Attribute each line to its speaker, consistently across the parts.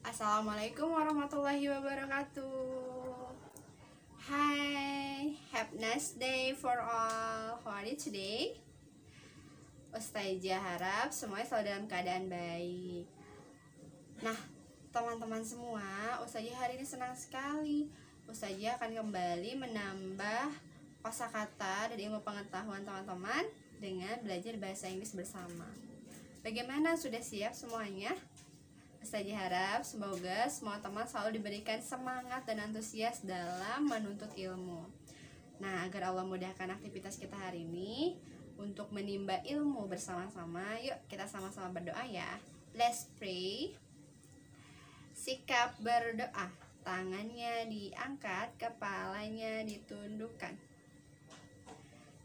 Speaker 1: Assalamualaikum warahmatullahi wabarakatuh. Hi, have nice day for all. How are you today? Ustazah harap semuanya selalu dalam keadaan baik. Nah, teman-teman semua, Ustazah hari ini senang sekali. Ustazah akan kembali menambah kosakata dan ilmu pengetahuan teman-teman dengan belajar bahasa Inggris bersama. Bagaimana, sudah siap semuanya? Ustazah harap semoga semua teman selalu diberikan semangat dan antusias dalam menuntut ilmu. Nah, agar Allah mudahkan aktivitas kita hari ini untuk menimba ilmu bersama-sama, yuk kita sama-sama berdoa ya. Let's pray. Sikap berdoa, tangannya diangkat, kepalanya ditundukkan.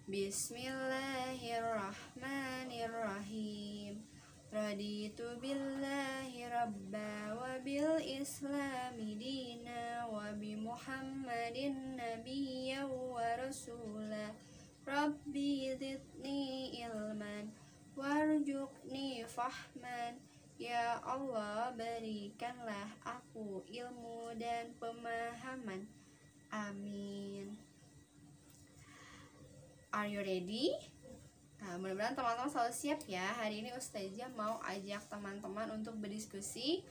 Speaker 1: Bismillahirrahmanirrahim. Raditu billahi rabba wa bil islami dina wa bi muhammadin nabiyya wa rasula. Rabbi zidni ilman warzuqni fahman. Ya Allah, berikanlah aku ilmu dan pemahaman. Amin. Are you ready? Nah, mudah-mudahan teman-teman selalu siap ya. Hari ini Ustazah mau ajak teman-teman untuk berdiskusi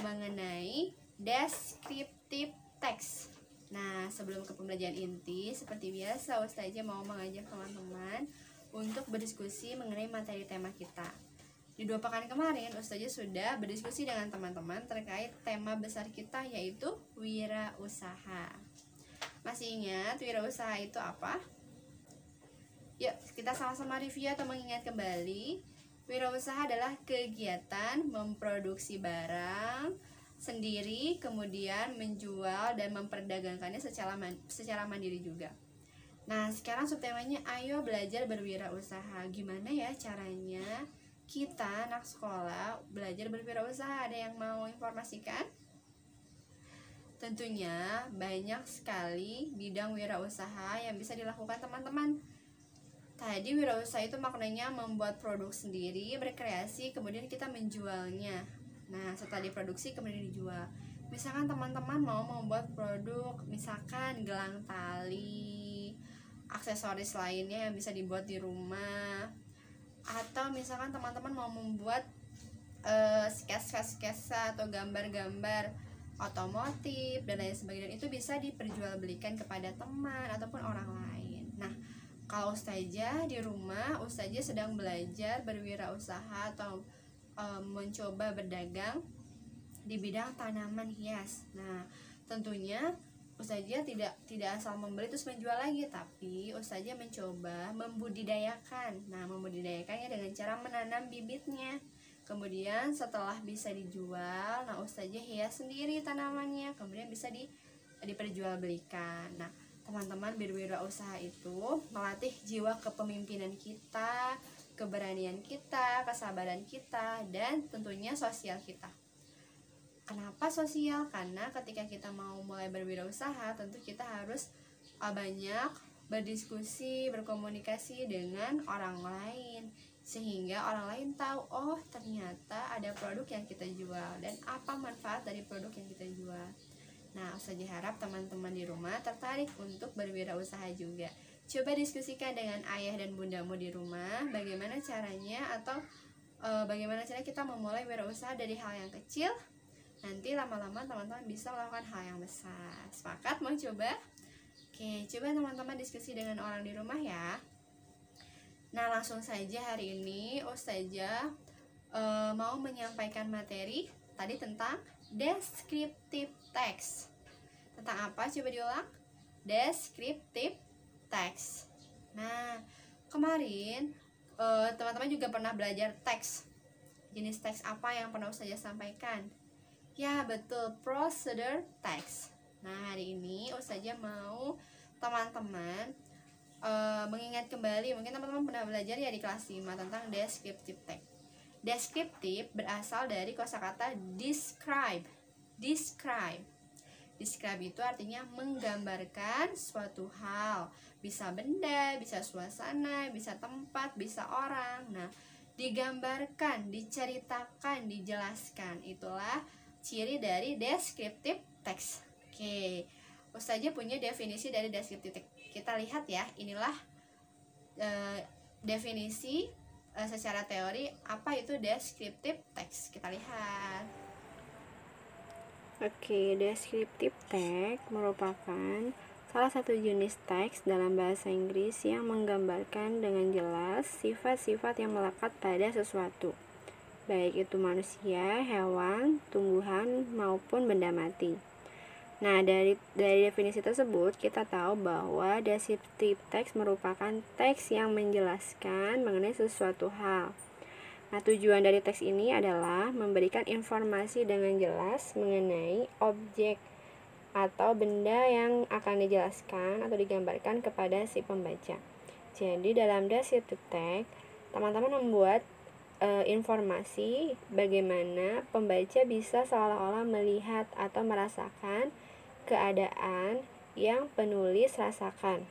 Speaker 1: mengenai descriptive text. Nah, sebelum ke pembelajaran inti, seperti biasa Ustazah mau mengajak teman-teman untuk berdiskusi mengenai materi tema kita. Di 2 pekan kemarin Ustazah sudah berdiskusi dengan teman-teman terkait tema besar kita, yaitu wirausaha. Masih ingat wirausaha itu apa? Yuk, kita sama-sama review atau mengingat kembali. Wirausaha adalah kegiatan memproduksi barang sendiri, kemudian menjual dan memperdagangkannya secara mandiri juga. Nah, sekarang subtemanya ayo belajar berwirausaha. Gimana ya caranya kita anak sekolah belajar berwirausaha? Ada yang mau informasikan? Tentunya banyak sekali bidang wirausaha yang bisa dilakukan teman-teman. Tadi wirausaha itu maknanya membuat produk sendiri, berkreasi, kemudian kita menjualnya. Nah, setelah diproduksi kemudian dijual. Misalkan teman-teman mau membuat produk, misalkan gelang tali, aksesoris lainnya yang bisa dibuat di rumah, atau misalkan teman-teman mau membuat sketsa atau gambar-gambar otomotif dan lain sebagainya, itu bisa diperjualbelikan kepada teman ataupun orang lain. Nah, kalau Ustazah di rumah, Ustazah sedang belajar berwirausaha atau mencoba berdagang di bidang tanaman hias. Nah, tentunya Ustazah tidak asal membeli terus menjual lagi, tapi Ustazah mencoba membudidayakan. Nah, membudidayakannya dengan cara menanam bibitnya. Kemudian setelah bisa dijual, nah Ustazah hias sendiri tanamannya, kemudian bisa diperjualbelikan. Nah, teman-teman, berwirausaha itu melatih jiwa kepemimpinan kita, keberanian kita, kesabaran kita, dan tentunya sosial kita. Kenapa sosial? Karena ketika kita mau mulai berwirausaha, tentu kita harus banyak berdiskusi, berkomunikasi dengan orang lain, sehingga orang lain tahu, oh ternyata ada produk yang kita jual dan apa manfaat dari produk yang kita jual. Nah, Ustazah harap teman-teman di rumah tertarik untuk berwirausaha juga. Coba diskusikan dengan ayah dan bundamu di rumah bagaimana caranya, atau bagaimana cara kita memulai wirausaha dari hal yang kecil. Nanti lama-lama teman-teman bisa melakukan hal yang besar. Sepakat mau coba? Oke, coba teman-teman diskusi dengan orang di rumah ya. Nah, langsung saja hari ini Ustazah mau menyampaikan materi tadi tentang descriptive text. Tentang apa? Coba diulang. Descriptive text. Nah, kemarin teman-teman juga pernah belajar teks. Jenis teks apa yang pernah Ustazah sampaikan? Ya, betul, procedure text. Nah, hari ini Ustazah mau teman-teman mengingat kembali. Mungkin teman-teman pernah belajar ya di kelas 5 tentang descriptive text. Descriptive berasal dari kosakata describe. Describe itu artinya menggambarkan suatu hal. Bisa benda, bisa suasana, bisa tempat, bisa orang. Nah, digambarkan, diceritakan, dijelaskan. Itulah ciri dari deskriptif teks. Oke, Ustazah punya definisi dari deskriptif teks. Kita lihat ya, inilah definisi secara teori apa itu deskriptif teks. Kita lihat.
Speaker 2: Oke, deskriptif teks merupakan salah satu jenis teks dalam bahasa Inggris yang menggambarkan dengan jelas sifat-sifat yang melekat pada sesuatu, baik itu manusia, hewan, tumbuhan, maupun benda mati. Nah, dari definisi tersebut kita tahu bahwa deskriptif teks merupakan teks yang menjelaskan mengenai sesuatu hal. Nah, tujuan dari teks ini adalah memberikan informasi dengan jelas mengenai objek atau benda yang akan dijelaskan atau digambarkan kepada si pembaca. Jadi, dalam deskriptif teks, teman-teman membuat informasi bagaimana pembaca bisa seolah-olah melihat atau merasakan keadaan yang penulis rasakan.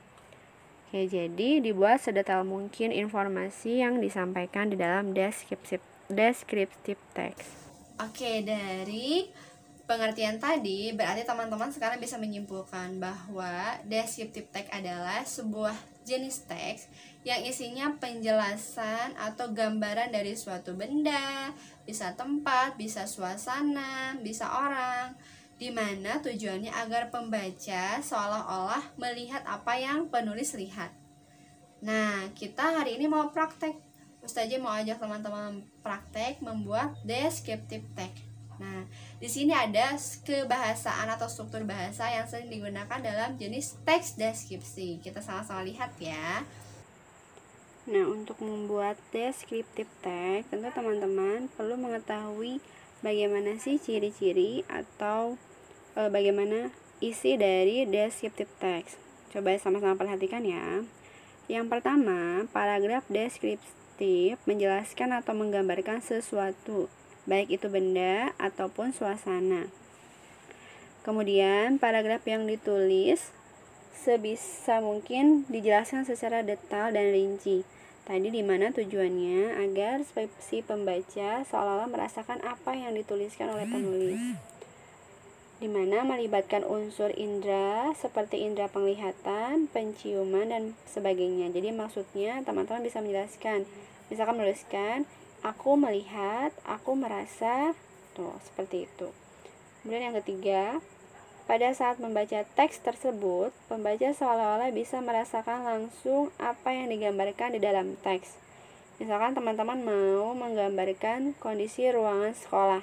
Speaker 2: Oke, jadi dibuat sedetail mungkin informasi yang disampaikan di dalam deskriptif teks.
Speaker 1: Oke, dari pengertian tadi berarti teman-teman sekarang bisa menyimpulkan bahwa deskriptif teks adalah sebuah jenis teks yang isinya penjelasan atau gambaran dari suatu benda, bisa tempat, bisa suasana, bisa orang, di mana tujuannya agar pembaca seolah-olah melihat apa yang penulis lihat. Nah, kita hari ini mau praktek. Ustazah mau ajak teman-teman praktek membuat deskriptif teks. Nah, di sini ada kebahasaan atau struktur bahasa yang sering digunakan dalam jenis teks deskripsi. Kita sama-sama lihat ya.
Speaker 2: Nah, untuk membuat deskriptif teks, tentu teman-teman perlu mengetahui bagaimana sih ciri-ciri atau bagaimana isi dari deskriptif teks. Coba sama-sama perhatikan ya. Yang pertama, paragraf deskriptif menjelaskan atau menggambarkan sesuatu, baik itu benda ataupun suasana. Kemudian, paragraf yang ditulis sebisa mungkin dijelaskan secara detail dan rinci. Tadi dimana tujuannya agar si pembaca seolah-olah merasakan apa yang dituliskan oleh penulis, dimana melibatkan unsur indera seperti indera penglihatan, penciuman, dan sebagainya. Jadi maksudnya teman-teman bisa menjelaskan, misalkan menuliskan aku melihat, aku merasa, tuh seperti itu. Kemudian yang ketiga, pada saat membaca teks tersebut, pembaca seolah-olah bisa merasakan langsung apa yang digambarkan di dalam teks. Misalkan teman-teman mau menggambarkan kondisi ruangan sekolah.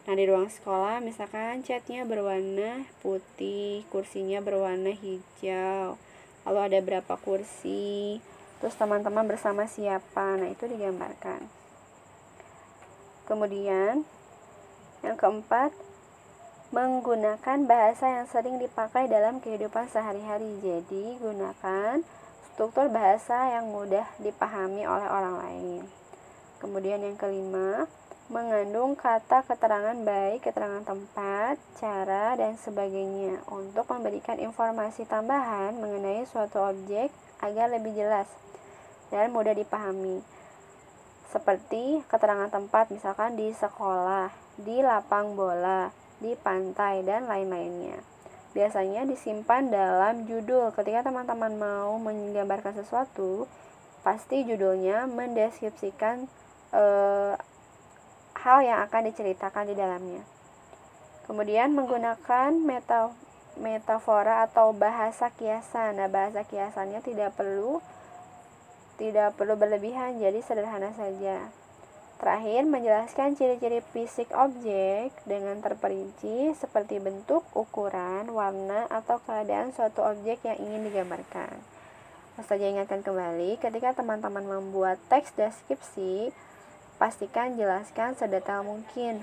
Speaker 2: Nah, di ruang sekolah misalkan catnya berwarna putih, kursinya berwarna hijau, lalu ada berapa kursi, terus teman-teman bersama siapa, nah itu digambarkan. Kemudian yang keempat, menggunakan bahasa yang sering dipakai dalam kehidupan sehari-hari. Jadi, gunakan struktur bahasa yang mudah dipahami oleh orang lain. Kemudian yang kelima, mengandung kata keterangan baik keterangan tempat, cara, dan sebagainya untuk memberikan informasi tambahan mengenai suatu objek agar lebih jelas dan mudah dipahami. Seperti keterangan tempat, misalkan di sekolah, di lapang bola, di pantai, dan lain-lainnya. Biasanya disimpan dalam judul. Ketika teman-teman mau menggambarkan sesuatu, pasti judulnya mendeskripsikan hal yang akan diceritakan di dalamnya. Kemudian menggunakan metafora atau bahasa kiasan. Nah, bahasa kiasannya tidak perlu berlebihan, jadi sederhana saja. Terakhir, menjelaskan ciri-ciri fisik objek dengan terperinci seperti bentuk, ukuran, warna, atau keadaan suatu objek yang ingin digambarkan. Ustazah ingatkan kembali, ketika teman-teman membuat teks deskripsi, pastikan jelaskan sedetail mungkin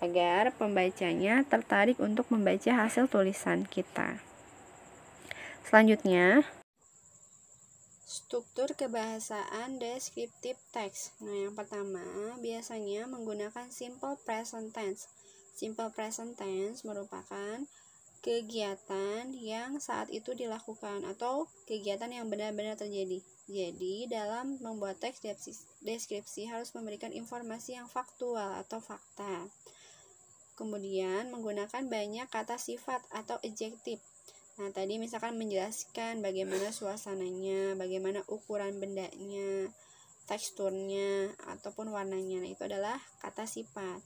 Speaker 2: agar pembacanya tertarik untuk membaca hasil tulisan kita. Selanjutnya, struktur kebahasaan deskriptif teks. Nah, yang pertama biasanya menggunakan simple present tense. Simple present tense merupakan kegiatan yang saat itu dilakukan atau kegiatan yang benar-benar terjadi. Jadi, dalam membuat teks deskripsi harus memberikan informasi yang faktual atau fakta. Kemudian menggunakan banyak kata sifat atau adjektif. Nah, tadi misalkan menjelaskan bagaimana suasananya, bagaimana ukuran bendanya, teksturnya, ataupun warnanya. Nah, itu adalah kata sifat.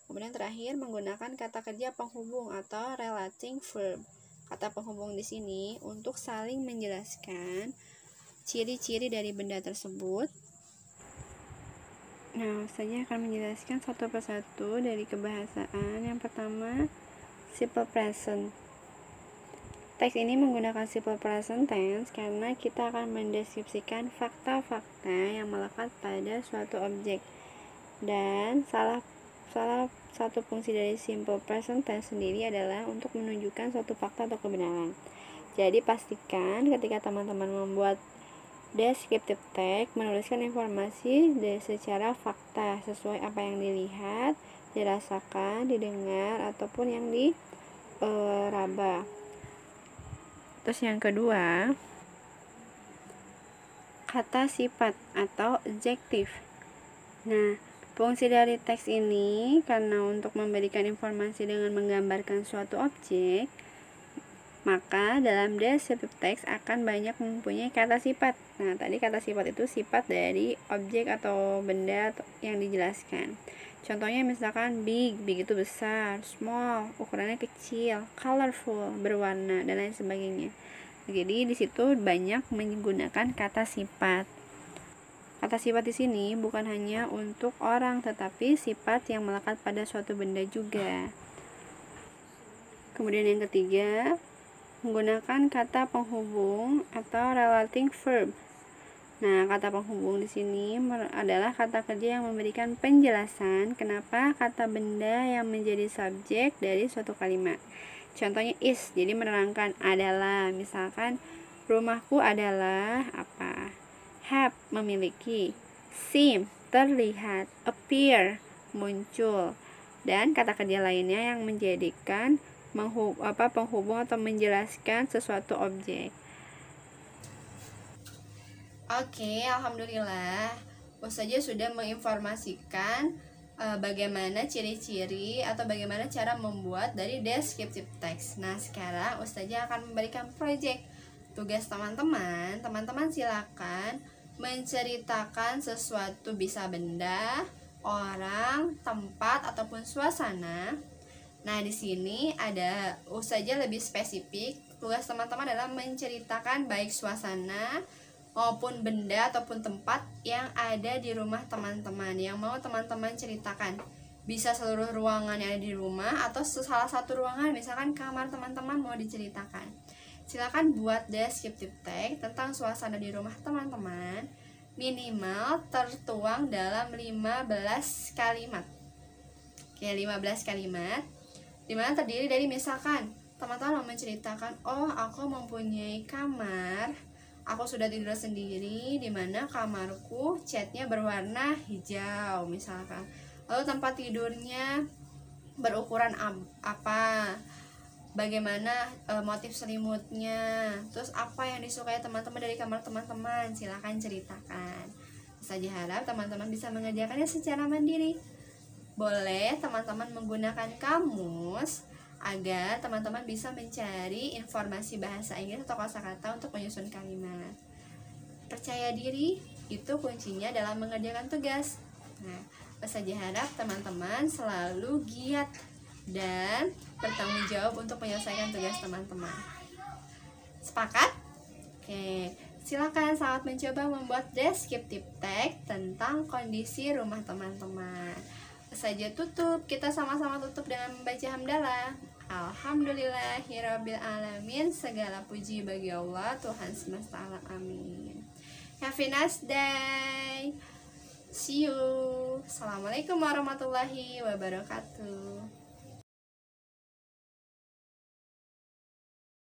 Speaker 2: Kemudian terakhir menggunakan kata kerja penghubung atau relating verb. Kata penghubung di sini untuk saling menjelaskan ciri-ciri dari benda tersebut. Nah, saya akan menjelaskan satu persatu dari kebahasaan. Yang pertama, simple present. Teks ini menggunakan simple present tense karena kita akan mendeskripsikan fakta-fakta yang melekat pada suatu objek. Dan salah satu fungsi dari simple present tense sendiri adalah untuk menunjukkan suatu fakta atau kebenaran. Jadi pastikan ketika teman-teman membuat descriptive text, menuliskan informasi secara fakta sesuai apa yang dilihat, dirasakan, didengar, ataupun yang diraba. Terus yang kedua, kata sifat atau adjektif. Nah, fungsi dari teks ini karena untuk memberikan informasi dengan menggambarkan suatu objek, maka dalam descriptive text akan banyak mempunyai kata sifat. Nah, tadi kata sifat itu sifat dari objek atau benda yang dijelaskan. Contohnya misalkan big itu besar, small, ukurannya kecil, colorful, berwarna, dan lain sebagainya. Jadi di situ banyak menggunakan kata sifat. Kata sifat di sini bukan hanya untuk orang, tetapi sifat yang melekat pada suatu benda juga. Kemudian yang ketiga, menggunakan kata penghubung atau relating verb. Nah, kata penghubung di sini adalah kata kerja yang memberikan penjelasan kenapa kata benda yang menjadi subjek dari suatu kalimat. Contohnya is, jadi menerangkan adalah, misalkan rumahku adalah apa? Have, memiliki. Seem, terlihat. Appear, muncul. Dan kata kerja lainnya yang menjadikan penghubung atau menjelaskan sesuatu objek.
Speaker 1: Oke, alhamdulillah Ustazah sudah menginformasikan bagaimana ciri-ciri atau bagaimana cara membuat dari descriptive text. Nah, sekarang Ustazah akan memberikan proyek. Tugas teman-teman silakan menceritakan sesuatu, bisa benda, orang, tempat, ataupun suasana. Nah, di sini ada Ustazah lebih spesifik. Tugas teman-teman adalah menceritakan baik suasana maupun benda ataupun tempat yang ada di rumah teman-teman yang mau teman-teman ceritakan. Bisa seluruh ruangan yang ada di rumah atau salah satu ruangan, misalkan kamar teman-teman mau diceritakan. Silakan buat descriptive text tentang suasana di rumah teman-teman, minimal tertuang dalam 15 kalimat. Oke, 15 kalimat dimana terdiri dari misalkan teman-teman mau menceritakan, oh aku mempunyai kamar, aku sudah tidur sendiri, dimana kamarku catnya berwarna hijau misalkan. Lalu tempat tidurnya berukuran apa, bagaimana motif selimutnya, terus apa yang disukai teman-teman dari kamar teman-teman, silahkan ceritakan. Saya harap teman-teman bisa mengerjakannya secara mandiri. Boleh teman-teman menggunakan kamus agar teman-teman bisa mencari informasi bahasa Inggris atau kosakata untuk menyusun kalimat. Percaya diri itu kuncinya dalam mengerjakan tugas. Nah, Ustazah harap teman-teman selalu giat dan bertanggung jawab untuk menyelesaikan tugas teman-teman. Sepakat? Oke, silakan selamat mencoba membuat descriptive text tentang kondisi rumah teman-teman. Saja tutup, kita sama-sama tutup dengan membaca hamdalah. Alhamdulillahirabbil alamin, segala puji bagi Allah Tuhan semesta alam, amin. Have a nice day, see you. Assalamualaikum warahmatullahi wabarakatuh.